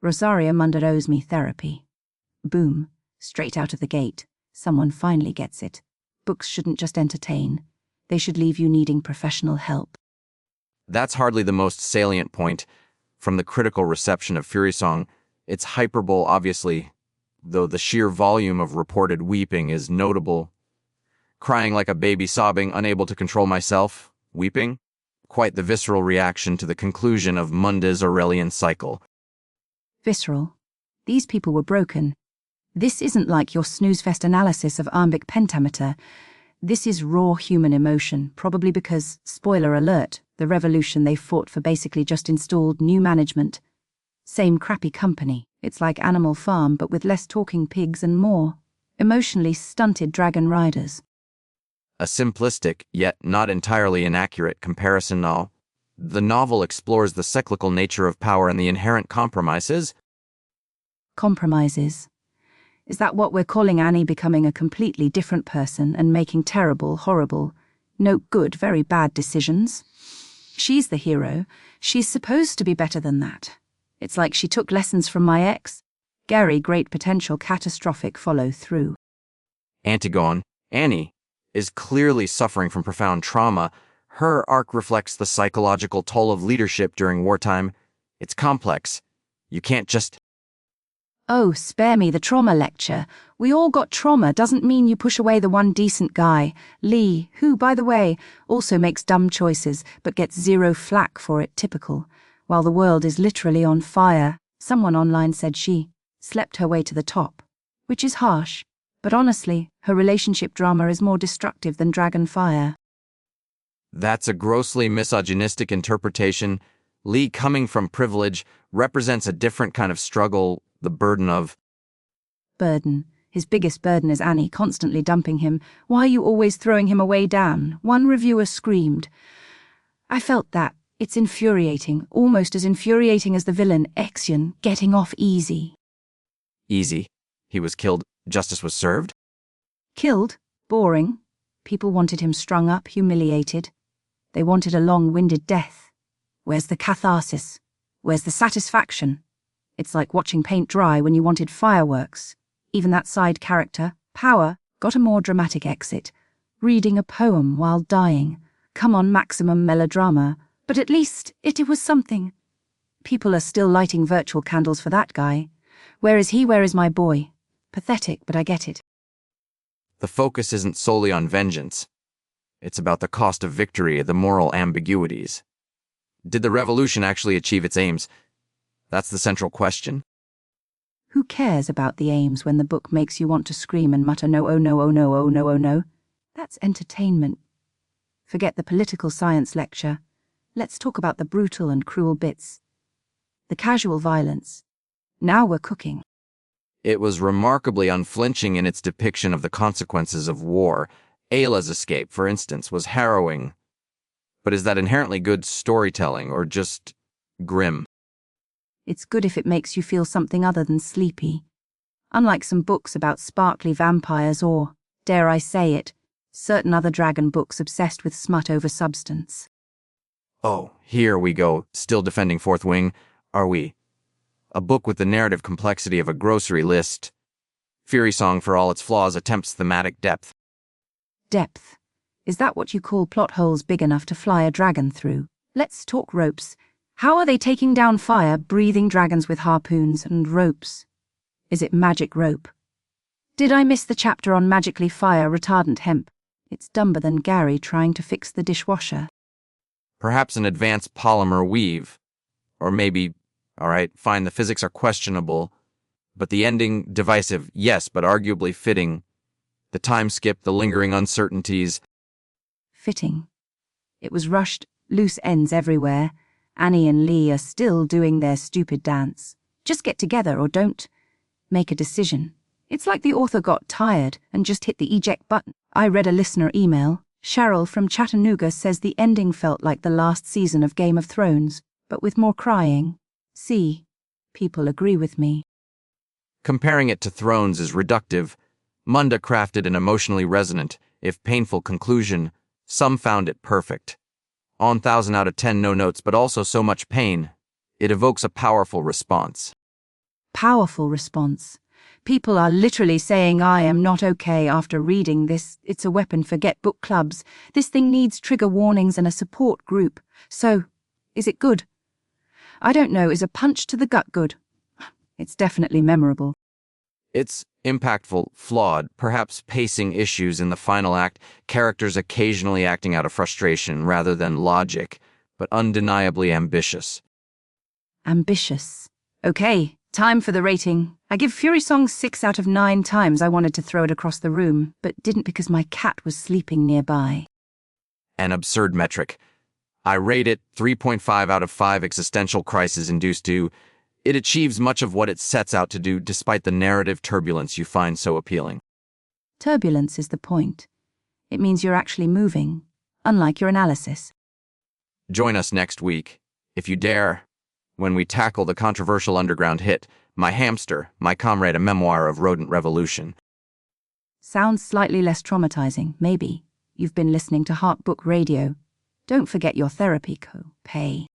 Rosaria Munda owes me therapy. Boom, straight out of the gate. Someone finally gets it. Books shouldn't just entertain. They should leave you needing professional help. That's hardly the most salient point. From the critical reception of Furysong, it's hyperbole, obviously, though the sheer volume of reported weeping is notable. Crying like a baby, sobbing, unable to control myself, weeping. Quite the visceral reaction to the conclusion of Munda's Aurelian cycle. Visceral. These people were broken. This isn't like your snoozefest analysis of iambic pentameter. This is raw human emotion, probably because, spoiler alert, the revolution they fought for basically just installed new management. Same crappy company. It's like Animal Farm, but with less talking pigs and more emotionally stunted dragon riders. A simplistic, yet not entirely inaccurate comparison now. The novel explores the cyclical nature of power and the inherent compromises. Compromises. Is that what we're calling Annie becoming a completely different person and making terrible, horrible, no good, very bad decisions? She's the hero. She's supposed to be better than that. It's like she took lessons from my ex. Gary, great potential, catastrophic follow-through. Antigone, Annie, is clearly suffering from profound trauma. Her arc reflects the psychological toll of leadership during wartime. It's complex. You can't just... Oh, spare me the trauma lecture. We all got trauma doesn't mean you push away the one decent guy, Lee, who, by the way, also makes dumb choices but gets zero flack for it, typical. While the world is literally on fire, someone online said she slept her way to the top, which is harsh, but honestly, her relationship drama is more destructive than dragonfire. That's a grossly misogynistic interpretation. Lee, coming from privilege, represents a different kind of struggle, the burden of... Burden. His biggest burden is Annie constantly dumping him. Why are you always throwing him away down? One reviewer screamed. I felt that. It's infuriating, almost as infuriating as the villain, Exion, getting off easy. Easy. He was killed. Justice was served? Killed? Boring. People wanted him strung up, humiliated. They wanted a long-winded death. Where's the catharsis? Where's the satisfaction? It's like watching paint dry when you wanted fireworks. Even that side character, Power, got a more dramatic exit. Reading a poem while dying. Come on, maximum melodrama. But at least it was something. People are still lighting virtual candles for that guy. Where is he? Where is my boy? Pathetic, but I get it. The focus isn't solely on vengeance. It's about the cost of victory, the moral ambiguities. Did the revolution actually achieve its aims? That's the central question. Who cares about the aims when the book makes you want to scream and mutter no, oh no, oh no, oh no, oh no? That's entertainment. Forget the political science lecture. Let's talk about the brutal and cruel bits. The casual violence. Now we're cooking. It was remarkably unflinching in its depiction of the consequences of war. Ayla's escape, for instance, was harrowing. But is that inherently good storytelling, or just grim? It's good if it makes you feel something other than sleepy. Unlike some books about sparkly vampires or, dare I say it, certain other dragon books obsessed with smut over substance. Oh, here we go, still defending Fourth Wing, are we? A book with the narrative complexity of a grocery list. Furysong, for all its flaws, attempts thematic depth. Depth. Is that what you call plot holes big enough to fly a dragon through? Let's talk ropes. How are they taking down fire, breathing dragons with harpoons and ropes? Is it magic rope? Did I miss the chapter on magically fire retardant hemp? It's dumber than Gary trying to fix the dishwasher. Perhaps an advanced polymer weave. Or maybe, all right, fine, the physics are questionable, but the ending, divisive, yes, but arguably fitting. The time skip, the lingering uncertainties. Fitting. It was rushed, loose ends everywhere. Annie and Lee are still doing their stupid dance. Just get together or don't. Make a decision. It's like the author got tired and just hit the eject button. I read a listener email. Cheryl from Chattanooga says the ending felt like the last season of Game of Thrones, but with more crying. See, people agree with me. Comparing it to Thrones is reductive. Munda crafted an emotionally resonant, if painful, conclusion. Some found it perfect. On 1,000 out of 10 no notes, but also so much pain. It evokes a powerful response. Powerful response. People are literally saying I am not okay after reading this. It's a weapon for get book clubs. This thing needs trigger warnings and a support group. So, is it good? I don't know, is a punch to the gut good? It's definitely memorable. It's impactful, flawed, perhaps pacing issues in the final act, characters occasionally acting out of frustration rather than logic, but undeniably ambitious. Ambitious. Okay, time for the rating. I give Furysong 6 out of 9 times I wanted to throw it across the room, but didn't because my cat was sleeping nearby. An absurd metric. I rate it 3.5 out of 5 existential crisis induced to. It achieves much of what it sets out to do despite the narrative turbulence you find so appealing. Turbulence is the point. It means you're actually moving, unlike your analysis. Join us next week, if you dare, when we tackle the controversial underground hit, My Hamster, My Comrade, a Memoir of Rodent Revolution. Sounds slightly less traumatizing, maybe. You've been listening to Heartbook Radio. Don't forget your therapy co-pay.